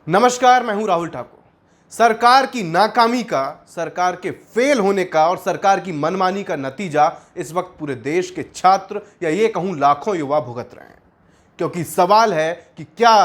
नमस्कार, मैं हूं राहुल ठाकुर। सरकार की नाकामी का, सरकार के फेल होने का और सरकार की मनमानी का नतीजा इस वक्त पूरे देश के छात्र या ये कहूं लाखों युवा भुगत रहे हैं। क्योंकि सवाल है कि क्या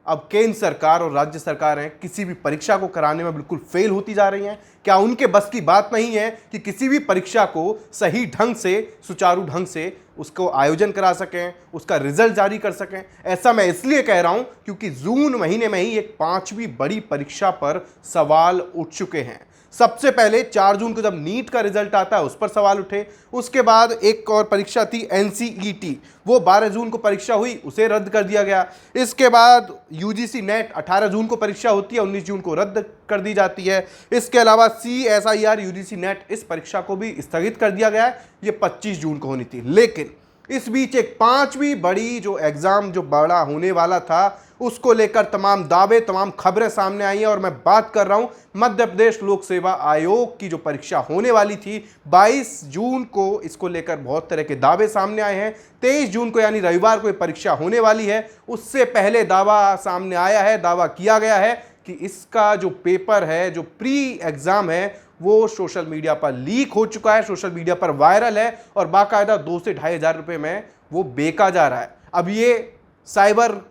अब केंद्र सरकार और राज्य सरकारें किसी भी परीक्षा को कराने में बिल्कुल फेल होती जा रही हैं। क्या उनके बस की बात नहीं है कि किसी भी परीक्षा को सही ढंग से, सुचारू ढंग से उसको आयोजन करा सकें, उसका रिजल्ट जारी कर सकें। ऐसा मैं इसलिए कह रहा हूं क्योंकि जून महीने में ही एक 5वीं बड़ी परीक्षा पर सवाल उठ चुके हैं। सबसे पहले 4 जून को जब नीट का रिजल्ट आता है उस पर सवाल उठे। उसके बाद एक और परीक्षा थी एनसीईटी, वो 12 जून को परीक्षा हुई, उसे रद्द कर दिया गया। इसके बाद यूजीसी नेट 18 जून को परीक्षा होती है, 19 जून को रद्द कर दी जाती है। इसके अलावा CSIR यूजीसी नेट, इस परीक्षा को भी स्थगित कर दिया गया है, ये 25 जून को होनी थी। लेकिन इस बीच एक 5वीं बड़ी जो एग्जाम जो बड़ा होने वाला था उसको लेकर तमाम दावे, तमाम खबरें सामने आई हैं। और मैं बात कर रहा हूं मध्य प्रदेश लोक सेवा आयोग की जो परीक्षा होने वाली थी 22 जून को, इसको लेकर बहुत तरह के दावे सामने आए हैं। 23 जून को यानी रविवार को ये परीक्षा होने वाली है। उससे पहले दावा सामने आया है, दावा किया गया है कि इसका जो पेपर है, जो प्री एग्जाम है, वो सोशल मीडिया पर लीक हो चुका है, सोशल मीडिया पर वायरल है और बाकायदा 2 से ढाई हज़ार रुपये में वो बेचा जा रहा है। अब ये साइबर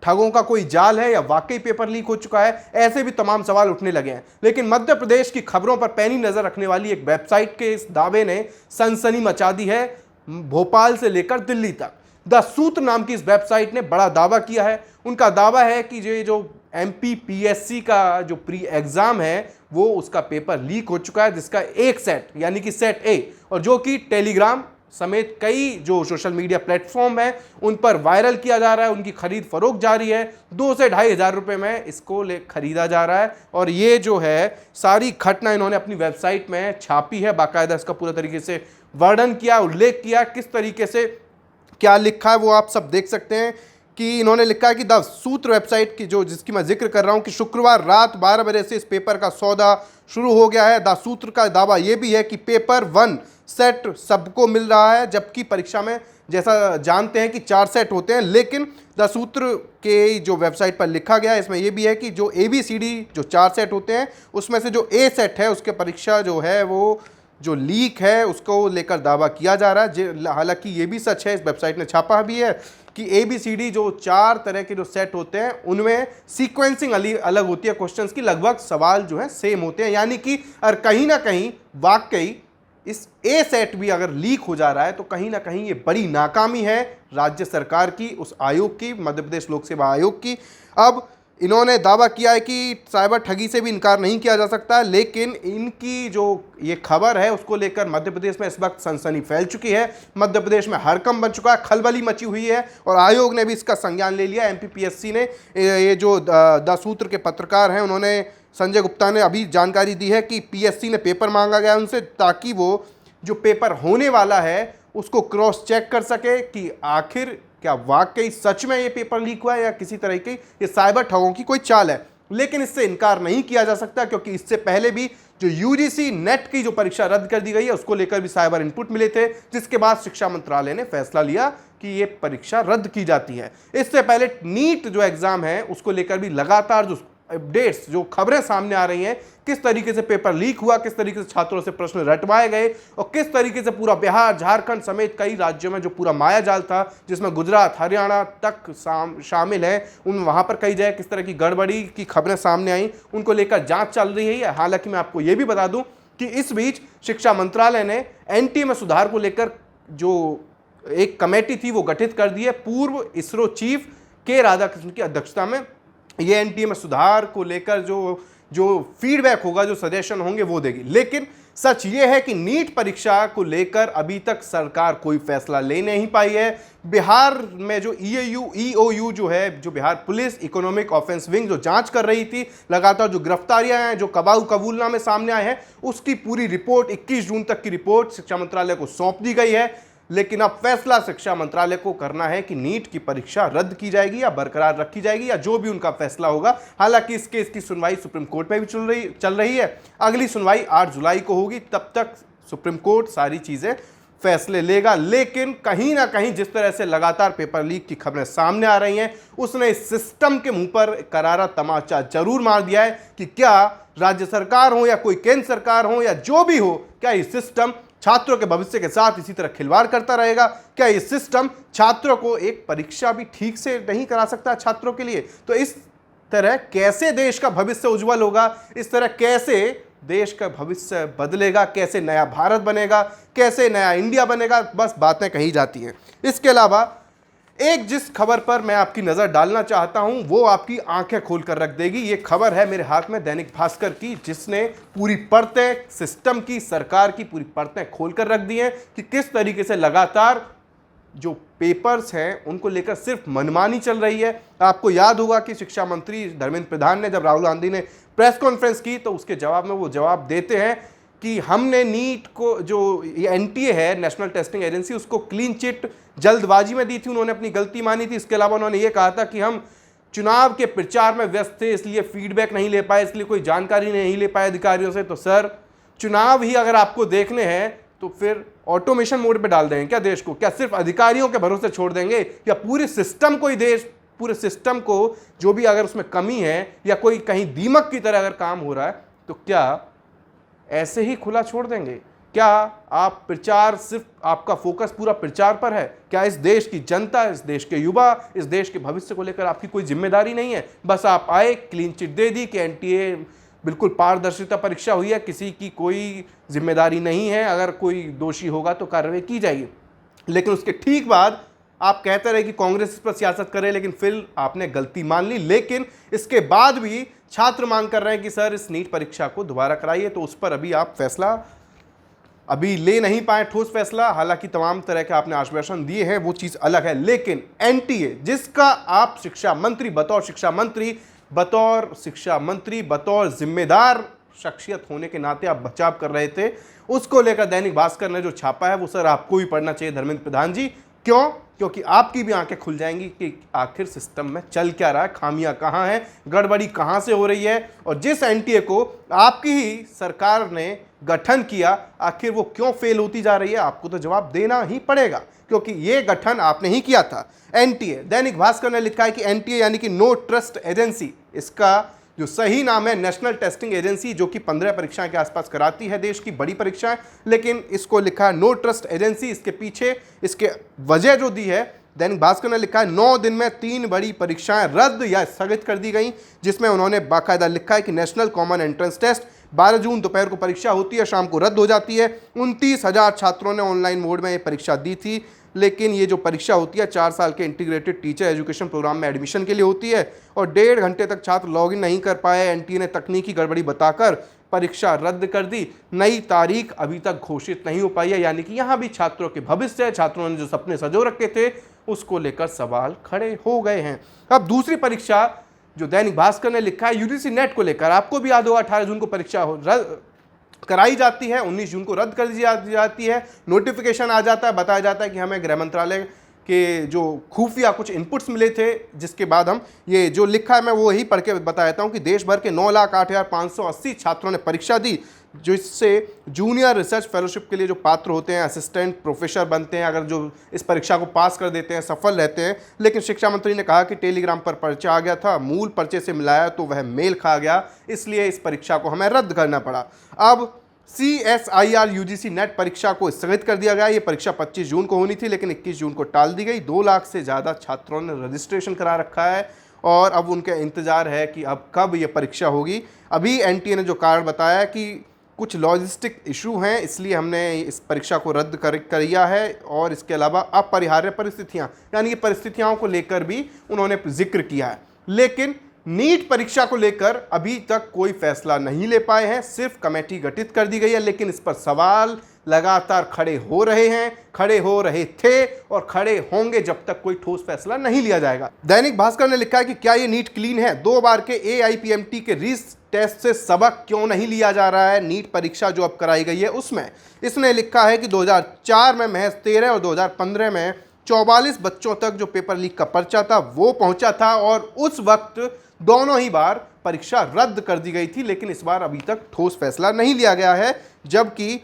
ठगों का कोई जाल है या वाकई पेपर लीक हो चुका है, ऐसे भी तमाम सवाल उठने लगे हैं। लेकिन मध्य प्रदेश की खबरों पर पैनी नजर रखने वाली एक वेबसाइट के इस दावे ने सनसनी मचा दी है, भोपाल से लेकर दिल्ली तक। द सूत्र नाम की इस वेबसाइट ने बड़ा दावा किया है। उनका दावा है कि ये जो MPPSC का जो प्री एग्जाम है वो उसका पेपर लीक हो चुका है, जिसका एक सेट यानी कि सेट A, और जो कि टेलीग्राम समेत कई जो सोशल मीडिया प्लेटफॉर्म है उन पर वायरल किया जा रहा है। उनकी खरीद फरोख्त जारी है, 2 से ढाई हज़ार रुपये में इसको खरीदा जा रहा है। और ये जो है सारी घटना इन्होंने अपनी वेबसाइट में छापी है, बाकायदा इसका पूरा तरीके से वर्णन किया, उल्लेख किया, किस तरीके से क्या लिखा है वो आप सब देख सकते हैं। कि इन्होंने लिखा है कि द सूत्र वेबसाइट की, जो जिसकी मैं जिक्र कर रहा हूं, कि शुक्रवार रात 12 बजे से इस पेपर का सौदा शुरू हो गया है। द सूत्र का दावा यह भी है कि पेपर 1 सेट सबको मिल रहा है, जबकि परीक्षा में जैसा जानते हैं कि 4 सेट होते हैं। लेकिन द सूत्र के जो वेबसाइट पर लिखा गया है इसमें यह भी है कि जो ABCD जो 4 सेट होते हैं उसमें से जो A सेट है उसके परीक्षा जो है वो जो लीक है उसको लेकर दावा किया जा रहा है। हालांकि ये भी सच है, इस वेबसाइट ने छापा भी है कि ABCD जो 4 तरह के जो सेट होते हैं उनमें सीक्वेंसिंग अलग होती है क्वेश्चंस की, लगभग सवाल जो है सेम होते हैं। यानी कि और कहीं ना कहीं वाकई इस A सेट भी अगर लीक हो जा रहा है तो कहीं ना कहीं ये बड़ी नाकामी है राज्य सरकार की, उस आयोग की, मध्य प्रदेश लोक सेवा आयोग की। अब इन्होंने दावा किया है कि साइबर ठगी से भी इनकार नहीं किया जा सकता, लेकिन इनकी जो ये खबर है उसको लेकर मध्य प्रदेश में इस वक्त सनसनी फैल चुकी है। मध्य प्रदेश में हड़कंप बन चुका है, खलबली मची हुई है और आयोग ने भी इसका संज्ञान ले लिया। MPPSC ने, ये जो द सूत्र के पत्रकार हैं उन्होंने, संजय गुप्ता ने अभी जानकारी दी है कि PSC ने पेपर मांगा गया उनसे ताकि वो जो पेपर होने वाला है उसको क्रॉस चेक कर सके कि आखिर क्या वाकई सच में ये पेपर लीक हुआ है या किसी तरह की ये साइबर ठगों की कोई चाल है। लेकिन इससे इनकार नहीं किया जा सकता क्योंकि इससे पहले भी जो UGC नेट की जो परीक्षा रद्द कर दी गई है उसको लेकर भी साइबर इनपुट मिले थे, जिसके बाद शिक्षा मंत्रालय ने फैसला लिया कि ये परीक्षा रद्द की जाती है। इससे पहले नीट जो एग्जाम है उसको लेकर भी लगातार जो अपडेट्स, जो खबरें सामने आ रही हैं, किस तरीके से पेपर लीक हुआ, किस तरीके से छात्रों से प्रश्न रटवाए गए और किस तरीके से पूरा बिहार, झारखंड समेत कई राज्यों में जो पूरा माया जाल था जिसमें गुजरात, हरियाणा तक शामिल है, उन वहां पर कई जगह किस तरह की गड़बड़ी की खबरें सामने आई, उनको लेकर जांच चल रही है। हालांकि मैं आपको यह भी बता दूं कि इस बीच शिक्षा मंत्रालय ने NTA में सुधार को लेकर जो एक कमेटी थी वो गठित कर दी है। पूर्व ISRO चीफ के राधाकृष्णन की अध्यक्षता में ये NTA में सुधार को लेकर जो फीडबैक होगा, जो सजेशन होंगे वो देगी। लेकिन सच ये है कि नीट परीक्षा को लेकर अभी तक सरकार कोई फैसला ले नहीं पाई है। बिहार में जो EOU जो है, जो Bihar police economic offence wing जो जांच कर रही थी, लगातार जो गिरफ्तारियां हैं, जो कबूलनामे सामने आए हैं, उसकी पूरी रिपोर्ट 21 जून तक की रिपोर्ट शिक्षा मंत्रालय को सौंप दी गई है। लेकिन अब फैसला शिक्षा मंत्रालय को करना है कि नीट की परीक्षा रद्द की जाएगी या बरकरार रखी जाएगी या जो भी उनका फैसला होगा। हालांकि इस केस की सुनवाई सुप्रीम कोर्ट में भी चल रही है। अगली सुनवाई 8 जुलाई को होगी, तब तक सुप्रीम कोर्ट सारी चीजें फैसले लेगा। लेकिन कहीं ना कहीं जिस तरह से लगातार पेपर लीक की खबरें सामने आ रही हैं, उसने इस सिस्टम के मुंह पर करारा तमाचा जरूर मार दिया है कि क्या राज्य सरकार हो या कोई केंद्र सरकार हो या जो भी हो, क्या ये सिस्टम छात्रों के भविष्य के साथ इसी तरह खिलवाड़ करता रहेगा? क्या ये सिस्टम छात्रों को एक परीक्षा भी ठीक से नहीं करा सकता छात्रों के लिए? तो इस तरह कैसे देश का भविष्य उज्जवल होगा? इस तरह कैसे देश का भविष्य बदलेगा? कैसे नया भारत बनेगा? कैसे नया इंडिया बनेगा? बस बातें कही जाती हैं। इसके अलावा एक जिस खबर पर मैं आपकी नजर डालना चाहता हूं, वो आपकी आंखें खोलकर रख देगी। ये खबर है मेरे हाथ में दैनिक भास्कर की, जिसने पूरी परतें सिस्टम की, सरकार की पूरी परतें खोलकर रख दी हैं कि किस तरीके से लगातार जो पेपर्स हैं उनको लेकर सिर्फ मनमानी चल रही है। आपको याद होगा कि शिक्षा मंत्री धर्मेंद्र प्रधान ने जब राहुल गांधी ने प्रेस कॉन्फ्रेंस की तो उसके जवाब में वो जवाब देते हैं कि हमने नीट को, जो ये एनटीए है, नेशनल टेस्टिंग एजेंसी, उसको क्लीन चिट जल्दबाजी में दी थी, उन्होंने अपनी गलती मानी थी। इसके अलावा उन्होंने ये कहा था कि हम चुनाव के प्रचार में व्यस्त थे, इसलिए फीडबैक नहीं ले पाए, इसलिए कोई जानकारी नहीं ले पाए अधिकारियों से। तो सर, चुनाव ही अगर आपको देखने हैं तो फिर ऑटोमेशन मोड पे डाल देंगे क्या देश को? क्या सिर्फ अधिकारियों के भरोसे छोड़ देंगे, या पूरे सिस्टम को ही पूरे सिस्टम को जो भी अगर उसमें कमी है या कोई कहीं दीमक की तरह अगर काम हो रहा है तो क्या ऐसे ही खुला छोड़ देंगे? क्या आप प्रचार, सिर्फ आपका फोकस पूरा प्रचार पर है? क्या इस देश की जनता, इस देश के युवा, इस देश के भविष्य को लेकर आपकी कोई जिम्मेदारी नहीं है? बस आप आए, क्लीन चिट दे दी कि एनटीए बिल्कुल पारदर्शिता परीक्षा हुई है, किसी की कोई जिम्मेदारी नहीं है, अगर कोई दोषी होगा तो कार्रवाई की जाएगी। लेकिन उसके ठीक बाद आप कहते रहे कि कांग्रेस इस पर सियासत करे, लेकिन फिर आपने गलती मान ली। लेकिन इसके बाद भी छात्र मांग कर रहे हैं कि सर इस नीट परीक्षा को दोबारा कराइए, तो उस पर अभी आप फैसला अभी ले नहीं पाए, ठोस फैसला। हालांकि तमाम तरह के आपने आश्वासन दिए हैं, वो चीज अलग है। लेकिन एनटीए, जिसका आप शिक्षा मंत्री, बतौर जिम्मेदार शख्सियत होने के नाते आप बचाव कर रहे थे, उसको लेकर दैनिक भास्कर ने जो छापा है वो सर आपको भी पढ़ना चाहिए धर्मेंद्र प्रधान जी। क्यों? क्योंकि आपकी भी आंखें खुल जाएंगी कि आखिर सिस्टम में चल क्या रहा है, खामियां कहां हैं, गड़बड़ी कहां से हो रही है, और जिस एनटीए को आपकी ही सरकार ने गठन किया, आखिर वो क्यों फेल होती जा रही है? आपको तो जवाब देना ही पड़ेगा, क्योंकि ये गठन आपने ही किया था। एनटीए, दैनिक भास्कर ने लिखा है कि एनटीए यानी कि नो ट्रस्ट एजेंसी, इसका जो सही नाम है नेशनल टेस्टिंग एजेंसी, जो कि 15 परीक्षाएं के आसपास कराती है देश की बड़ी परीक्षाएं, लेकिन इसको लिखा है नो ट्रस्ट एजेंसी। इसके पीछे इसके वजह जो दी है, दैनिक भास्कर ने लिखा है 9 दिन में 3 बड़ी परीक्षाएं रद्द या स्थगित कर दी गई, जिसमें उन्होंने बाकायदा लिखा है कि नेशनल कॉमन एंट्रेंस टेस्ट 12 जून दोपहर को परीक्षा होती है, शाम को रद्द हो जाती है। 29,000 छात्रों ने ऑनलाइन मोड में ये परीक्षा दी थी, लेकिन ये जो परीक्षा होती है 4 साल के इंटीग्रेटेड टीचर एजुकेशन प्रोग्राम में एडमिशन के लिए होती है, और 1.5 घंटे तक छात्र लॉगिन नहीं कर पाए। एनटीए ने तकनीकी गड़बड़ी बताकर परीक्षा रद्द कर दी। नई तारीख अभी तक घोषित नहीं हो पाई है, यानी कि यहाँ भी छात्रों के भविष्य, छात्रों ने जो सपने सजो रखे थे, उसको लेकर सवाल खड़े हो गए हैं। अब दूसरी परीक्षा जो दैनिक भास्कर ने लिखा है यूजीसी नेट को लेकर, आपको भी याद होगा 18 जून को परीक्षा कराई जाती है, 19 जून को रद्द कर दी जाती है। नोटिफिकेशन आ जाता है, बताया जाता है कि हमें गृह मंत्रालय के जो खुफिया कुछ इनपुट्स मिले थे, जिसके बाद हम ये जो लिखा है मैं वो ही पढ़ के बता देता हूँ कि देश भर के 9,08,580 छात्रों ने परीक्षा दी, जिससे जूनियर रिसर्च फेलोशिप के लिए जो पात्र होते हैं, असिस्टेंट प्रोफेसर बनते हैं, अगर जो इस परीक्षा को पास कर देते हैं, सफल रहते हैं। लेकिन शिक्षा मंत्री ने कहा कि टेलीग्राम पर पर्चा आ गया था, मूल पर्चे से मिलाया तो वह मेल खा गया, इसलिए इस परीक्षा को हमें रद्द करना पड़ा। अब CSIR UGC नेट परीक्षा को स्थगित कर दिया गया। ये परीक्षा 25 जून को होनी थी, लेकिन 21 जून को टाल दी गई। 2 लाख से ज़्यादा छात्रों ने रजिस्ट्रेशन करा रखा है, और अब उनका इंतजार है कि अब कब ये परीक्षा होगी। अभी एनटीए ने जो कारण बताया कि कुछ लॉजिस्टिक इशू हैं, इसलिए हमने इस परीक्षा को रद्द किया है, और इसके अलावा अपरिहार्य परिस्थितियां, यानी कि परिस्थितियों को लेकर भी उन्होंने जिक्र किया है। लेकिन नीट परीक्षा को लेकर अभी तक कोई फैसला नहीं ले पाए हैं, सिर्फ कमेटी गठित कर दी गई है, लेकिन इस पर सवाल लगातार खड़े हो रहे हैं, खड़े हो रहे थे और खड़े होंगे जब तक कोई ठोस फैसला नहीं लिया जाएगा। दैनिक भास्कर ने लिखा है कि क्या ये नीट क्लीन है? 2 बार के AIPMT के रीस टेस्ट से सबक क्यों नहीं लिया जा रहा है? नीट परीक्षा जो अब कराई गई है उसमें इसने लिखा है कि 2004 में महज 13 और 2015 में 44 बच्चों तक जो पेपर लीक का पर्चा था वो पहुंचा था, और उस वक्त दोनों ही बार परीक्षा रद्द कर दी गई थी, लेकिन इस बार अभी तक ठोस फैसला नहीं लिया गया है। जबकि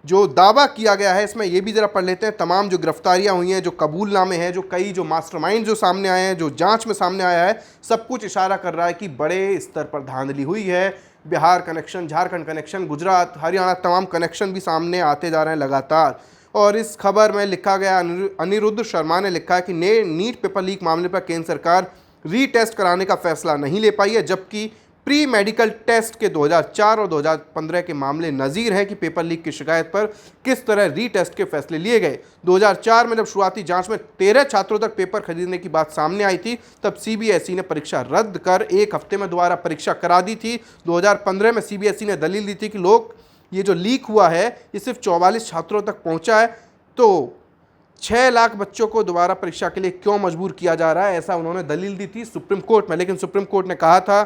जो दावा किया गया है इसमें ये भी ज़रा पढ़ लेते हैं। तमाम जो गिरफ्तारियां हुई हैं, जो कबूलनामे हैं, जो कई जो मास्टरमाइंड जो सामने आए हैं, जो जांच में सामने आया है, सब कुछ इशारा कर रहा है कि बड़े स्तर पर धांधली हुई है। बिहार कनेक्शन, झारखंड कनेक्शन, गुजरात, हरियाणा, तमाम कनेक्शन भी सामने आते जा रहे हैं लगातार। और इस खबर में लिखा गया, अनिरुद्ध शर्मा ने लिखा है कि नीट पेपर लीक मामले पर केंद्र सरकार रीटेस्ट कराने का फैसला नहीं ले पाई है, जबकि प्री मेडिकल टेस्ट के 2004 और 2015 के मामले नज़ीर हैं कि पेपर लीक की शिकायत पर किस तरह रीटेस्ट के फैसले लिए गए। 2004 में जब शुरुआती जांच में 13 छात्रों तक पेपर खरीदने की बात सामने आई थी, तब सीबीएसई ने परीक्षा रद्द कर एक हफ्ते में दोबारा परीक्षा करा दी थी। 2015 में सीबीएसई ने दलील दी थी कि लोग ये जो लीक हुआ है ये सिर्फ 44 छात्रों तक पहुँचा है, तो 6 लाख बच्चों को दोबारा परीक्षा के लिए क्यों मजबूर किया जा रहा है, ऐसा उन्होंने दलील दी थी सुप्रीम कोर्ट में। लेकिन सुप्रीम कोर्ट ने कहा था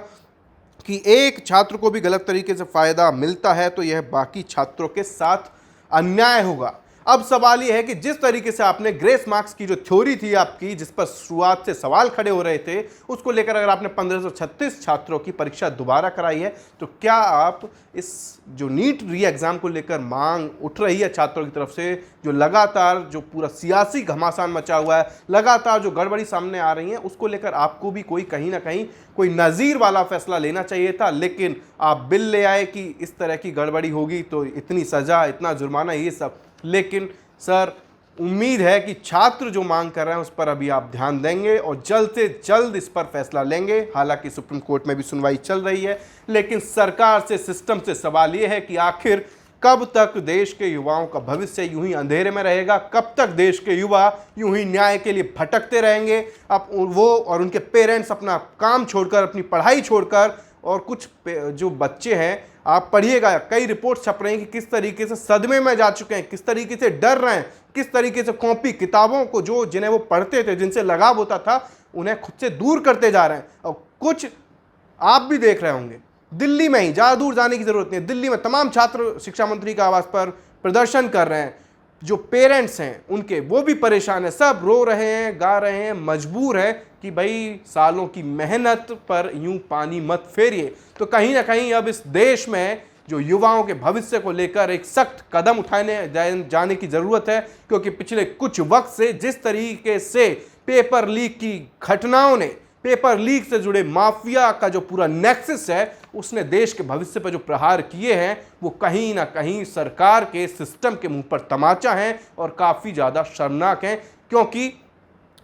कि एक छात्र को भी गलत तरीके से फ़ायदा मिलता है तो यह बाकी छात्रों के साथ अन्याय होगा। अब सवाल यह है कि जिस तरीके से आपने ग्रेस मार्क्स की जो थ्योरी थी आपकी, जिस पर शुरुआत से सवाल खड़े हो रहे थे, उसको लेकर अगर आपने 1536 छात्रों की परीक्षा दोबारा कराई है, तो क्या आप इस जो नीट री एग्ज़ाम को लेकर मांग उठ रही है छात्रों की तरफ से, जो लगातार जो पूरा सियासी घमासान मचा हुआ है, लगातार जो गड़बड़ी सामने आ रही है, उसको लेकर आपको भी कोई कहीं ना कहीं कोई नज़ीर वाला फैसला लेना चाहिए था, लेकिन आप बिल ले आए कि इस तरह की गड़बड़ी होगी तो इतनी सज़ा, इतना जुर्माना, ये सब। लेकिन सर, उम्मीद है कि छात्र जो मांग कर रहे हैं उस पर अभी आप ध्यान देंगे और जल्द से जल्द इस पर फैसला लेंगे। हालांकि सुप्रीम कोर्ट में भी सुनवाई चल रही है, लेकिन सरकार से, सिस्टम से सवाल ये है कि आखिर कब तक देश के युवाओं का भविष्य यूं ही अंधेरे में रहेगा, कब तक देश के युवा यूं ही न्याय के लिए भटकते रहेंगे। अब वो और उनके पेरेंट्स अपना काम छोड़कर, अपनी पढ़ाई छोड़कर, और कुछ जो बच्चे हैं, आप पढ़िएगा, कई रिपोर्ट छप रही हैं कि किस तरीके से सदमे में जा चुके हैं, किस तरीके से डर रहे हैं, किस तरीके से कॉपी किताबों को जो जिन्हें वो पढ़ते थे, जिनसे लगाव होता था, उन्हें खुद से दूर करते जा रहे हैं। और कुछ आप भी देख रहे होंगे, दिल्ली में ही, ज़्यादा दूर जाने की ज़रूरत नहीं है, दिल्ली में तमाम छात्र शिक्षा मंत्री के आवास पर प्रदर्शन कर रहे हैं। जो पेरेंट्स हैं उनके, वो भी परेशान हैं, सब रो रहे हैं, गा रहे हैं, मजबूर हैं कि भाई सालों की मेहनत पर यूं पानी मत फेरिए। तो कहीं ना कहीं अब इस देश में जो युवाओं के भविष्य को लेकर एक सख्त कदम उठाने जाने की ज़रूरत है, क्योंकि पिछले कुछ वक्त से जिस तरीके से पेपर लीक की घटनाओं ने, पेपर लीक से जुड़े माफिया का जो पूरा नेक्सस है, उसने देश के भविष्य पर जो प्रहार किए हैं, वो कहीं ना कहीं सरकार के सिस्टम के मुंह पर तमाचा है और काफ़ी ज़्यादा शर्मनाक हैं। क्योंकि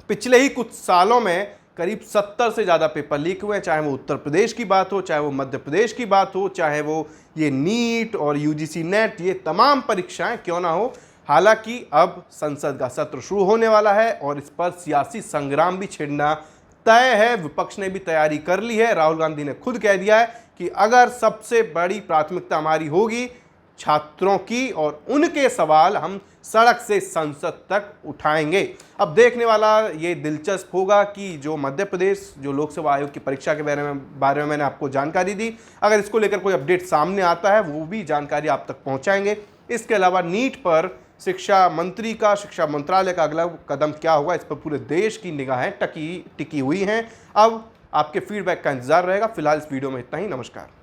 पिछले ही कुछ सालों में करीब 70 से ज़्यादा पेपर लीक हुए हैं, चाहे वो उत्तर प्रदेश की बात हो, चाहे वो मध्य प्रदेश की बात हो, चाहे वो ये नीट और यूजीसी नेट, ये तमाम परीक्षाएं क्यों ना हो। हालांकि अब संसद का सत्र शुरू होने वाला है और इस पर सियासी संग्राम भी छिड़ना तय है। विपक्ष ने भी तैयारी कर ली है। राहुल गांधी ने खुद कह दिया है कि अगर सबसे बड़ी प्राथमिकता हमारी होगी छात्रों की और उनके सवाल हम सड़क से संसद तक उठाएंगे। अब देखने वाला ये दिलचस्प होगा कि जो मध्य प्रदेश जो लोकसभा आयोग की परीक्षा के बारे में मैंने आपको जानकारी दी, अगर इसको लेकर कोई अपडेट सामने आता है वो भी जानकारी आप तक पहुंचाएंगे। इसके अलावा नीट पर शिक्षा मंत्री का, शिक्षा मंत्रालय का अगला कदम क्या होगा, इस पर पूरे देश की निगाहें टिकी हुई हैं। अब आपके फीडबैक का इंतजार रहेगा। फिलहाल इस वीडियो में इतना ही। नमस्कार।